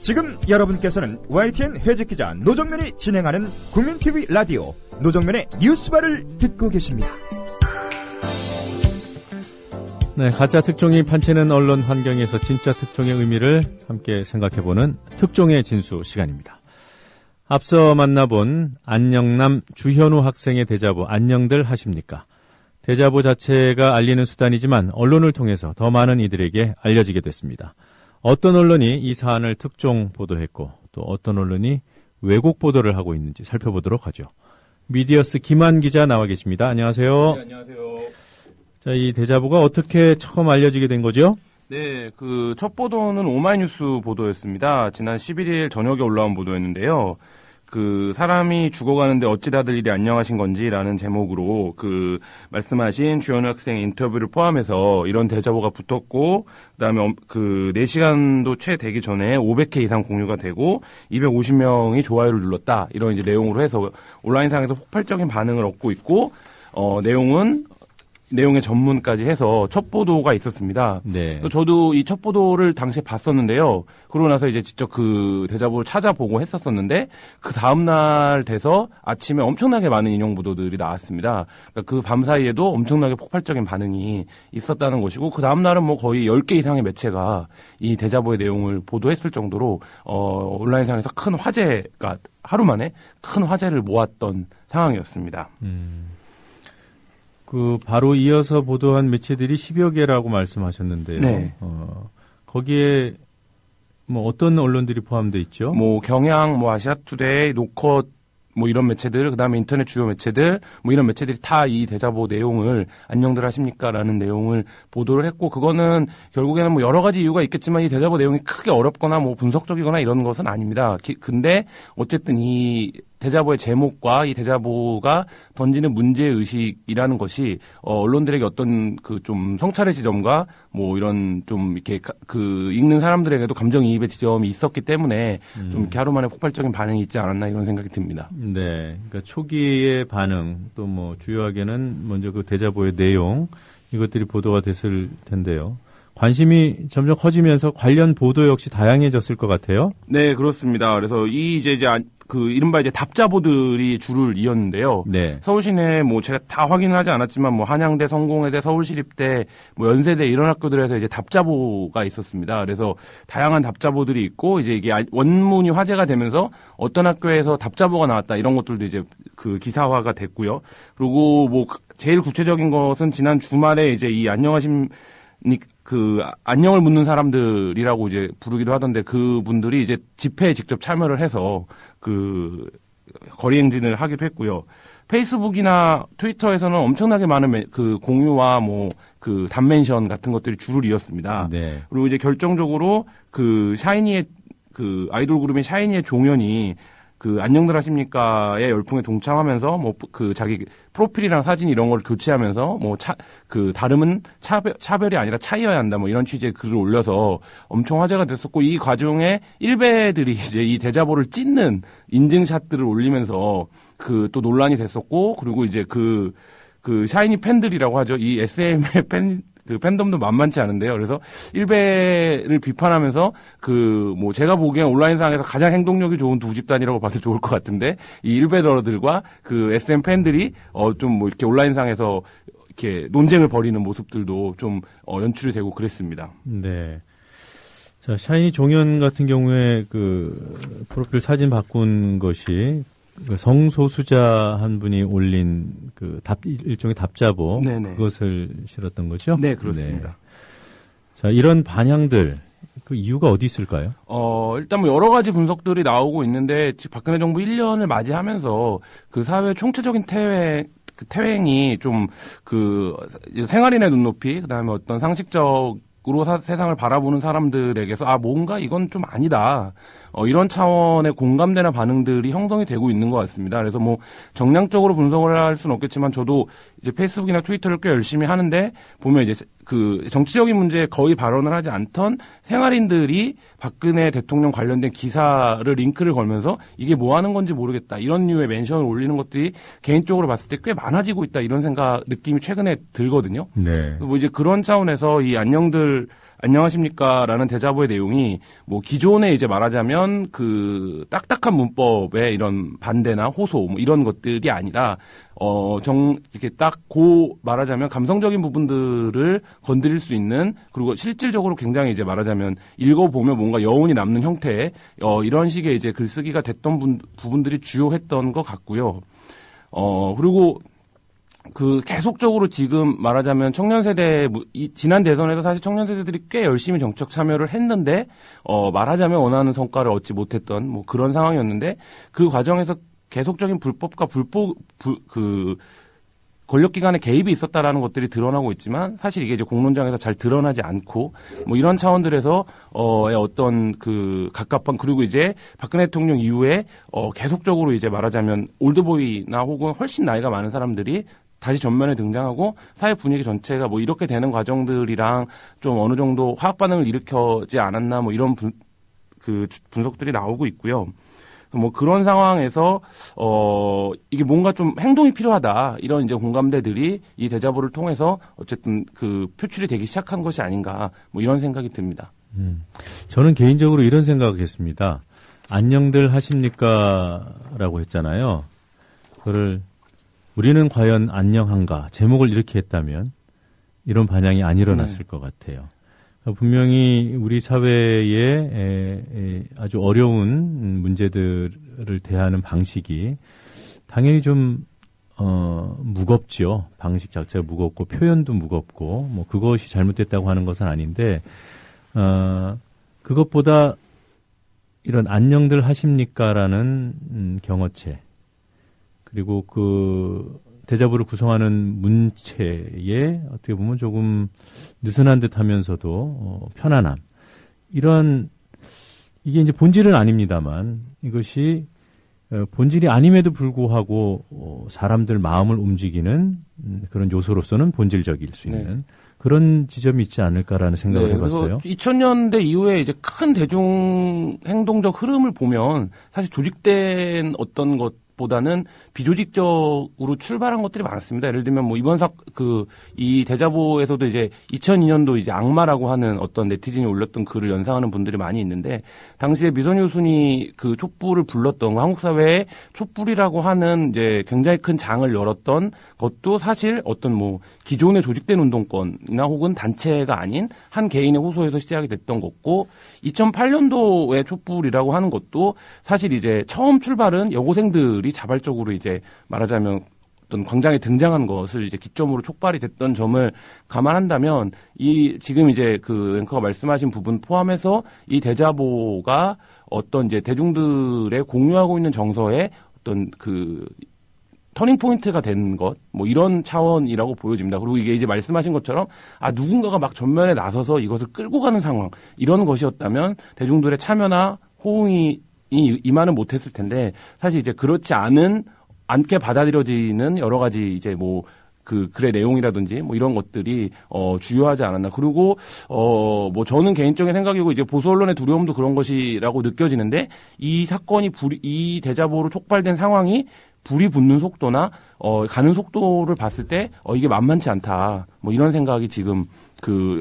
지금 여러분께서는 YTN 해직기자 노정면이 진행하는 국민TV 라디오 노정면의 뉴스바를 듣고 계십니다. 네, 가짜 특종이 판치는 언론 환경에서 진짜 특종의 의미를 함께 생각해보는 특종의 진수 시간입니다. 앞서 만나본 안녕남 주현우 학생의 대자보 안녕들 하십니까? 대자보 자체가 알리는 수단이지만 언론을 통해서 더 많은 이들에게 알려지게 됐습니다. 어떤 언론이 이 사안을 특종 보도했고 또 어떤 언론이 왜곡 보도를 하고 있는지 살펴보도록 하죠. 미디어스 김한 기자 나와 계십니다. 안녕하세요. 네, 안녕하세요. 자, 이 대자보가 어떻게 처음 알려지게 된 거죠? 네, 그 첫 보도는 오마이뉴스 보도였습니다. 지난 11일 저녁에 올라온 보도였는데요. 그 사람이 죽어가는데 어찌 다들 이리 안녕하신 건지라는 제목으로 그 말씀하신 주현우 학생 인터뷰를 포함해서 이런 대자보가 붙었고 그다음에 그 4시간도 채 되기 전에 500회 이상 공유가 되고 250명이 좋아요를 눌렀다. 이런 이제 내용으로 해서 온라인상에서 폭발적인 반응을 얻고 있고 내용의 전문까지 해서 첫 보도가 있었습니다. 네. 저도 이 첫 보도를 당시에 봤었는데요. 그러고 나서 이제 직접 그 대자보를 찾아보고 했었었는데 그 다음날 돼서 아침에 엄청나게 많은 인용 보도들이 나왔습니다. 그러니까 그 밤 사이에도 엄청나게 폭발적인 반응이 있었다는 것이고 그 다음날은 뭐 거의 10개 이상의 매체가 이 대자보의 내용을 보도했을 정도로 온라인상에서 큰 화제가 하루 만에 큰 화제를 모았던 상황이었습니다. 그 바로 이어서 보도한 매체들이 10여 개라고 말씀하셨는데요. 네. 거기에 뭐 어떤 언론들이 포함되어 있죠? 뭐 경향, 뭐 아시아투데이, 노컷 뭐 이런 매체들, 그다음에 인터넷 주요 매체들, 뭐 이런 매체들이 다 이 대자보 내용을 안녕들 하십니까라는 내용을 보도를 했고 그거는 결국에는 뭐 여러 가지 이유가 있겠지만 이 대자보 내용이 크게 어렵거나 뭐 분석적이거나 이런 것은 아닙니다. 근데 어쨌든 이 대자보의 제목과 이 대자보가 던지는 문제의식이라는 것이, 언론들에게 어떤 그 좀 성찰의 지점과 뭐 이런 좀 이렇게 그 읽는 사람들에게도 감정이입의 지점이 있었기 때문에 좀 이렇게 하루 만에 폭발적인 반응이 있지 않았나 이런 생각이 듭니다. 네. 그러니까 초기의 반응, 또 뭐 주요하게는 먼저 그 대자보의 내용, 이것들이 보도가 됐을 텐데요. 관심이 점점 커지면서 관련 보도 역시 다양해졌을 것 같아요. 네, 그렇습니다. 그래서 이제 그 이른바 이제 답자보들이 줄을 이었는데요. 네. 서울시내 뭐 제가 다 확인을 하지 않았지만 뭐 한양대, 성공회대, 서울시립대, 뭐 연세대 이런 학교들에서 이제 답자보가 있었습니다. 그래서 다양한 답자보들이 있고 이제 이게 원문이 화제가 되면서 어떤 학교에서 답자보가 나왔다 이런 것들도 이제 그 기사화가 됐고요. 그리고 뭐 제일 구체적인 것은 지난 주말에 이제 이 그 안녕을 묻는 사람들이라고 이제 부르기도 하던데 그분들이 이제 집회에 직접 참여를 해서 그 거리 행진을 하기도 했고요. 페이스북이나 트위터에서는 엄청나게 많은 그 공유와 뭐 그 단멘션 같은 것들이 줄을 이었습니다. 네. 그리고 이제 결정적으로 그 샤이니의 그 아이돌 그룹인 샤이니의 종현이 그 안녕들 하십니까의 열풍에 동참하면서 뭐 그 자기 프로필이랑 사진 이런 걸 교체하면서 뭐 그 다름은 차별이 아니라 차이여야 한다 뭐 이런 취지의 글을 올려서 엄청 화제가 됐었고 이 과정에 일베들이 이제 이 대자보를 찢는 인증샷들을 올리면서 그 또 논란이 됐었고 그리고 이제 그 샤이니 팬들이라고 하죠. 이 SM의 그 팬덤도 만만치 않은데요. 그래서 일베를 비판하면서 그 뭐 제가 보기엔 온라인상에서 가장 행동력이 좋은 두 집단이라고 봐도 좋을 것 같은데 이 일베러들과 그 SM 팬들이 좀 뭐 이렇게 온라인상에서 이렇게 논쟁을 벌이는 모습들도 좀 연출이 되고 그랬습니다. 네. 자, 샤이니 종현 같은 경우에 그 프로필 사진 바꾼 것이 그 성소수자 한 분이 올린 그 일종의 답자보 네네. 그것을 실었던 거죠? 네, 그렇습니다. 네. 자, 이런 반향들 그 이유가 어디 있을까요? 일단 뭐 여러 가지 분석들이 나오고 있는데 박근혜 정부 1년을 맞이하면서 그 사회 총체적인 퇴행이 좀 그 생활인의 눈높이 그다음에 어떤 상식적으로 세상을 바라보는 사람들에게서 뭔가 이건 좀 아니다. 이런 차원의 공감대나 반응들이 형성이 되고 있는 것 같습니다. 그래서 뭐 정량적으로 분석을 할 수는 없겠지만 저도 이제 페이스북이나 트위터를 꽤 열심히 하는데 보면 이제 그 정치적인 문제에 거의 발언을 하지 않던 생활인들이 박근혜 대통령 관련된 기사를 링크를 걸면서 이게 뭐 하는 건지 모르겠다 이런 류의 멘션을 올리는 것들이 개인적으로 봤을 때 꽤 많아지고 있다 이런 느낌이 최근에 들거든요. 네. 뭐 이제 그런 차원에서 이 안녕들 안녕하십니까라는 대자보의 내용이 뭐 기존에 이제 말하자면 그 딱딱한 문법의 이런 반대나 호소 뭐 이런 것들이 아니라 이렇게 딱 말하자면 감성적인 부분들을 건드릴 수 있는, 그리고 실질적으로 굉장히 이제 말하자면 읽어보면 뭔가 여운이 남는 형태의 이런 식의 이제 글쓰기가 됐던 부분들이 주요했던 것 같고요. 그리고 그 계속적으로 지금 말하자면 청년 세대, 지난 대선에도 사실 청년 세대들이 꽤 열심히 정책 참여를 했는데 말하자면 원하는 성과를 얻지 못했던 뭐 그런 상황이었는데, 그 과정에서 계속적인 불법과 권력기관의 개입이 있었다라는 것들이 드러나고 있지만, 사실 이게 이제 공론장에서 잘 드러나지 않고, 뭐 이런 차원들에서, 어떤 갑갑한, 그리고 이제 박근혜 대통령 이후에, 계속적으로 이제 말하자면 올드보이나 혹은 훨씬 나이가 많은 사람들이 다시 전면에 등장하고 사회 분위기 전체가 뭐 이렇게 되는 과정들이랑 좀 어느 정도 화학 반응을 일으켜지 않았나 뭐 이런 분석들이 나오고 있고요. 뭐 그런 상황에서 이게 뭔가 좀 행동이 필요하다, 이런 이제 공감대들이 이 대자보를 통해서 어쨌든 표출이 되기 시작한 것이 아닌가, 뭐 이런 생각이 듭니다. 저는 개인적으로 이런 생각했습니다. 안녕들 하십니까라고 했잖아요. 그거를 우리는 과연 안녕한가, 제목을 이렇게 했다면 이런 반향이 안 일어났을 것 같아요. 분명히 우리 사회에 아주 어려운 문제들을 대하는 방식이 당연히 좀 무겁죠. 방식 자체가 무겁고 표현도 무겁고, 뭐 그것이 잘못됐다고 하는 것은 아닌데, 그것보다 이런 안녕들 하십니까라는 경어체, 그리고 대자보를 구성하는 문체에 어떻게 보면 조금 느슨한 듯 하면서도 편안함, 이게 이제 본질은 아닙니다만, 이것이 본질이 아님에도 불구하고 사람들 마음을 움직이는 그런 요소로서는 본질적일 수 있는 그런 지점이 있지 않을까라는 생각을 해봤어요. 2000년대 이후에 이제 큰 대중 행동적 흐름을 보면 사실 조직된 어떤 것보다는 비조직적으로 출발한 것들이 많았습니다. 예를 들면 뭐 이번 이 대자보에서도 이제 2002년도 이제 악마라고 하는 어떤 네티즌이 올렸던 글을 연상하는 분들이 많이 있는데, 당시에 미선유 순이 촛불을 불렀던, 한국 사회에 촛불이라고 하는 이제 굉장히 큰 장을 열었던 것도 사실 어떤 뭐 기존의 조직된 운동권이나 혹은 단체가 아닌 한 개인의 호소에서 시작이 됐던 거고, 2008년도에 촛불이라고 하는 것도 사실 이제 처음 출발은 여고생들이 자발적으로 이제 말하자면 어떤 광장에 등장한 것을 이제 기점으로 촉발이 됐던 점을 감안한다면, 지금 이제 앵커가 말씀하신 부분 포함해서 이 대자보가 어떤 이제 대중들의 공유하고 있는 정서의 어떤 터닝 포인트가 된 것, 뭐 이런 차원이라고 보여집니다. 그리고 이게 이제 말씀하신 것처럼 누군가가 막 전면에 나서서 이것을 끌고 가는 상황, 이런 것이었다면 대중들의 참여나 호응이 임하는 못했을 텐데, 사실 이제 그렇지 않게 받아들여지는 여러 가지 이제 뭐 글의 내용이라든지 뭐 이런 것들이 주요하지 않았나. 그리고 뭐 저는 개인적인 생각이고 이제 보수 언론의 두려움도 그런 것이라고 느껴지는데, 이 사건이 이 대자보로 촉발된 상황이 불이 붙는 속도나 가는 속도를 봤을 때 이게 만만치 않다, 뭐 이런 생각이 지금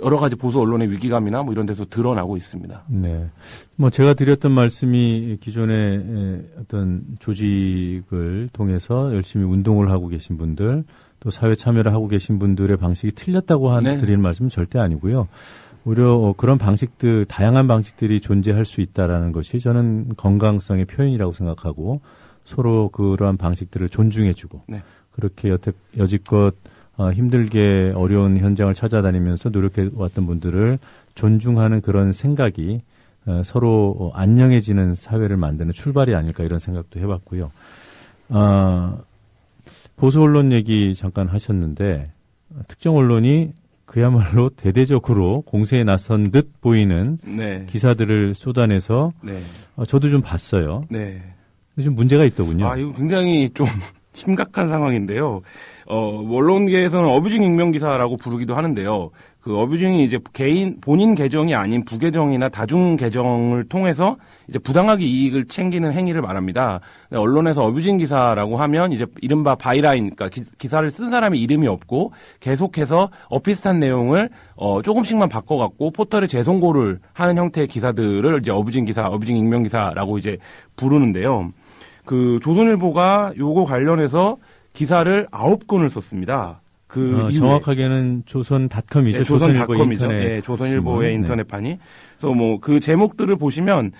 여러 가지 보수 언론의 위기감이나 뭐 이런 데서 드러나고 있습니다. 네. 뭐 제가 드렸던 말씀이 기존의 어떤 조직을 통해서 열심히 운동을 하고 계신 분들, 또 사회 참여를 하고 계신 분들의 방식이 틀렸다고 드리는 말씀은 절대 아니고요. 오히려 그런 방식들, 다양한 방식들이 존재할 수 있다라는 것이 저는 건강성의 표현이라고 생각하고, 서로 그러한 방식들을 존중해주고, 그렇게 여지껏 힘들게 어려운 현장을 찾아다니면서 노력해왔던 분들을 존중하는 그런 생각이 서로 안녕해지는 사회를 만드는 출발이 아닐까, 이런 생각도 해봤고요. 보수 언론 얘기 잠깐 하셨는데, 특정 언론이 그야말로 대대적으로 공세에 나선 듯 보이는 기사들을 쏟아내서 저도 좀 봤어요. 좀 문제가 있더군요. 이거 굉장히 좀 심각한 상황인데요. 언론계에서는 어뷰징 익명 기사라고 부르기도 하는데요. 그 어뷰징이 이제 본인 계정이 아닌 부계정이나 다중 계정을 통해서 이제 부당하게 이익을 챙기는 행위를 말합니다. 언론에서 어뷰징 기사라고 하면 이제 이른바 바이라인, 그러니까 기사를 쓴 사람의 이름이 없고 계속해서 비슷한 내용을 조금씩만 바꿔갖고 포털에 재송고를 하는 형태의 기사들을 이제 어뷰징 기사, 어뷰징 익명 기사라고 이제 부르는데요. 그 조선일보가 요거 관련해서 기사를 9건을 썼습니다. 정확하게는 조선닷컴이죠. 네, 조선닷컴이죠. 네, 조선일보의 인터넷판이. 그래서 뭐 그 제목들을 보시면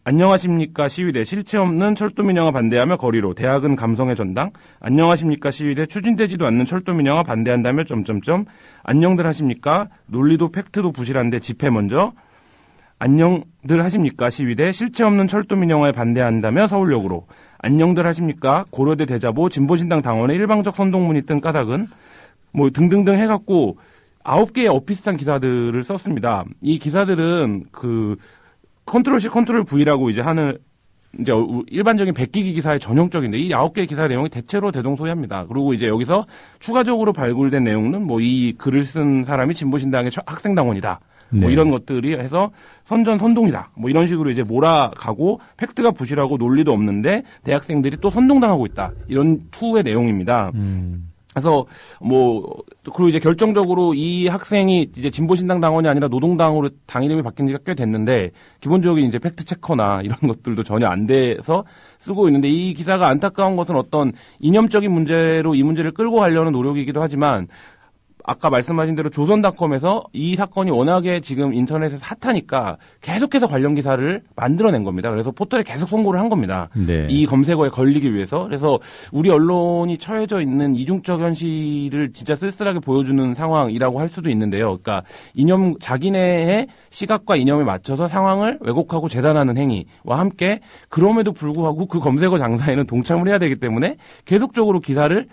안녕하십니까 시위대 실체 없는 철도 민영화 반대하며 거리로 대학은 감성의 전당. 안녕하십니까 시위대 추진되지도 않는 철도 민영화 반대한다며 점점점. 안녕들 하십니까 논리도 팩트도 부실한데 집회 먼저. 안녕들 하십니까 시위대 실체 없는 철도 민영화에 반대한다며 서울역으로. 안녕들 하십니까 고려대 대자보 진보신당 당원의 일방적 선동문이 뜬 까닭은 뭐 등등등 해갖고 9개의 비슷한 기사들을 썼습니다. 이 기사들은 그 컨트롤 C 컨트롤 V라고 이제 하는 이제 일반적인 백기기 기사의 전형적인데 이 9개의 기사 내용이 대체로 대동소이합니다. 그리고 이제 여기서 추가적으로 발굴된 내용은 뭐 이 글을 쓴 사람이 진보신당의 학생당원이다. 뭐 이런 것들이 해서 선전선동이다. 뭐 이런 식으로 이제 몰아가고 팩트가 부실하고 논리도 없는데 대학생들이 또 선동당하고 있다. 이런 투의 내용입니다. 그래서 그리고 이제 결정적으로 이 학생이 이제 진보신당 당원이 아니라 노동당으로 당 이름이 바뀐 지가 꽤 됐는데 기본적인 이제 팩트 체커나 이런 것들도 전혀 안 돼서 쓰고 있는데 이 기사가 안타까운 것은 어떤 이념적인 문제로 이 문제를 끌고 가려는 노력이기도 하지만 아까 말씀하신 대로 조선닷컴에서 이 사건이 워낙에 지금 인터넷에서 핫하니까 계속해서 관련 기사를 만들어낸 겁니다. 그래서 포털에 계속 송고를 한 겁니다. 네. 이 검색어에 걸리기 위해서. 그래서 우리 언론이 처해져 있는 이중적 현실을 진짜 쓸쓸하게 보여주는 상황이라고 할 수도 있는데요. 그러니까 자기네의 시각과 이념에 맞춰서 상황을 왜곡하고 재단하는 행위와 함께 그럼에도 불구하고 그 검색어 장사에는 동참을 해야 되기 때문에 계속적으로 기사를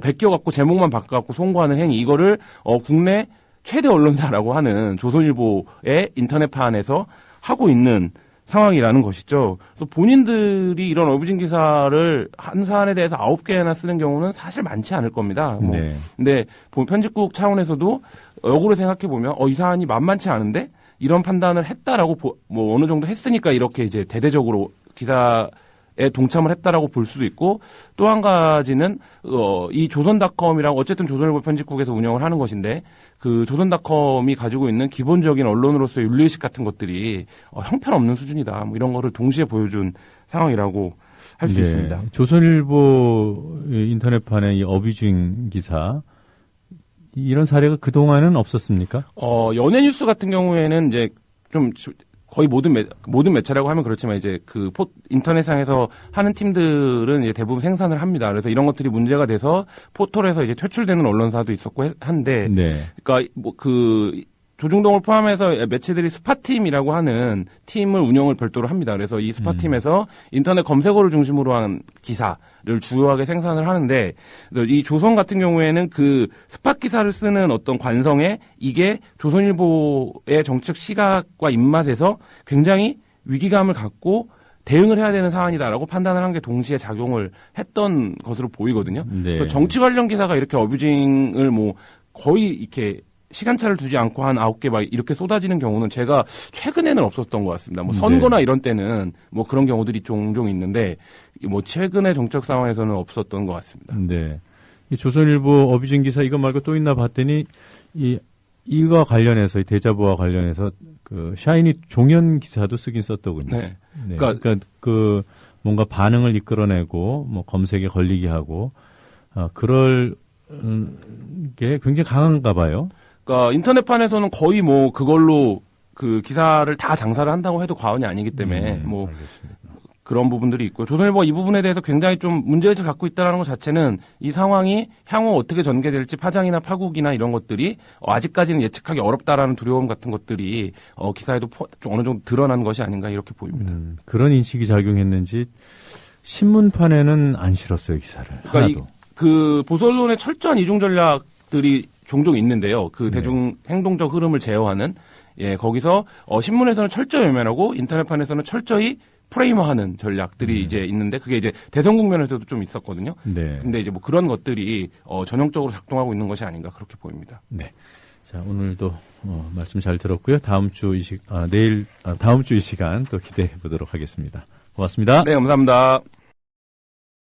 베껴갖고 제목만 바꿔갖고 송고하는 행위, 이거를 국내 최대 언론사라고 하는 조선일보의 인터넷판에서 하고 있는 상황이라는 것이죠. 그래서 본인들이 이런 어뷰징 기사를 한 사안에 대해서 9개나 쓰는 경우는 사실 많지 않을 겁니다. 네. 근데 편집국 차원에서도 역으로 생각해 보면 이 사안이 만만치 않은데 이런 판단을 했다라고 어느 정도 했으니까 이렇게 이제 대대적으로 기사에 동참을 했다라고 볼 수도 있고, 또 한 가지는 이 조선닷컴이라고 어쨌든 조선일보 편집국에서 운영을 하는 것인데 그 조선닷컴이 가지고 있는 기본적인 언론으로서의 윤리의식 같은 것들이 형편없는 수준이다. 뭐 이런 거를 동시에 보여준 상황이라고 할 수 있습니다. 조선일보 인터넷판의 이 어뷰징 기사, 이런 사례가 그동안은 없었습니까? 연예뉴스 같은 경우에는 이제 좀 거의 모든 매체라고 하면 그렇지만 이제 그 인터넷상에서 하는 팀들은 이제 대부분 생산을 합니다. 그래서 이런 것들이 문제가 돼서 포털에서 이제 퇴출되는 언론사도 있었고 한데, 네. 그러니까 조중동을 포함해서 매체들이 스파팀이라고 하는 팀을 운영을 별도로 합니다. 그래서 이 스파팀에서 인터넷 검색어를 중심으로 한 기사를 주요하게 생산을 하는데, 이 조선 같은 경우에는 그 스팟 기사를 쓰는 어떤 관성에 이게 조선일보의 정책 시각과 입맛에서 굉장히 위기감을 갖고 대응을 해야 되는 사안이다라고 판단을 한 게 동시에 작용을 했던 것으로 보이거든요. 네. 그래서 정치 관련 기사가 이렇게 어뷰징을 거의 이렇게 시간차를 두지 않고 한 9개 막 이렇게 쏟아지는 경우는 제가 최근에는 없었던 것 같습니다. 선거나 이런 때는 그런 경우들이 종종 있는데 최근의 정책 상황에서는 없었던 것 같습니다. 네. 이 조선일보 어뷰징 기사 이거 말고 또 있나 봤더니 이와 관련해서 이 대자보와 관련해서 그 샤이니 종연 기사도 쓰긴 썼더군요. 네. 네. 그러니까 그 뭔가 반응을 이끌어내고 검색에 걸리게 하고 그럴 게 굉장히 강한가 봐요. 그러니까 인터넷판에서는 거의 그걸로 그 기사를 다 장사를 한다고 해도 과언이 아니기 때문에 알겠습니다. 그런 부분들이 있고, 조선일보가 이 부분에 대해서 굉장히 좀 문제의식을 갖고 있다는 것 자체는 이 상황이 향후 어떻게 전개될지 파장이나 파국이나 이런 것들이 아직까지는 예측하기 어렵다라는 두려움 같은 것들이 기사에도 좀 어느 정도 드러난 것이 아닌가 이렇게 보입니다. 그런 인식이 작용했는지 신문판에는 안 실었어요, 기사를. 그러니까 그 보수언론의 철저한 이중 전략들이 종종 있는데요. 그 대중 행동적 흐름을 제어하는, 거기서 신문에서는 철저히 외면하고 인터넷판에서는 철저히 프레임화하는 전략들이 이제 있는데 그게 이제 대선 국면에서도 좀 있었거든요. 네. 근데 이제 뭐 그런 것들이 전형적으로 작동하고 있는 것이 아닌가 그렇게 보입니다. 네. 자, 오늘도 말씀 잘 들었고요. 다음 주 이 시간 또 기대해 보도록 하겠습니다. 고맙습니다. 네, 감사합니다.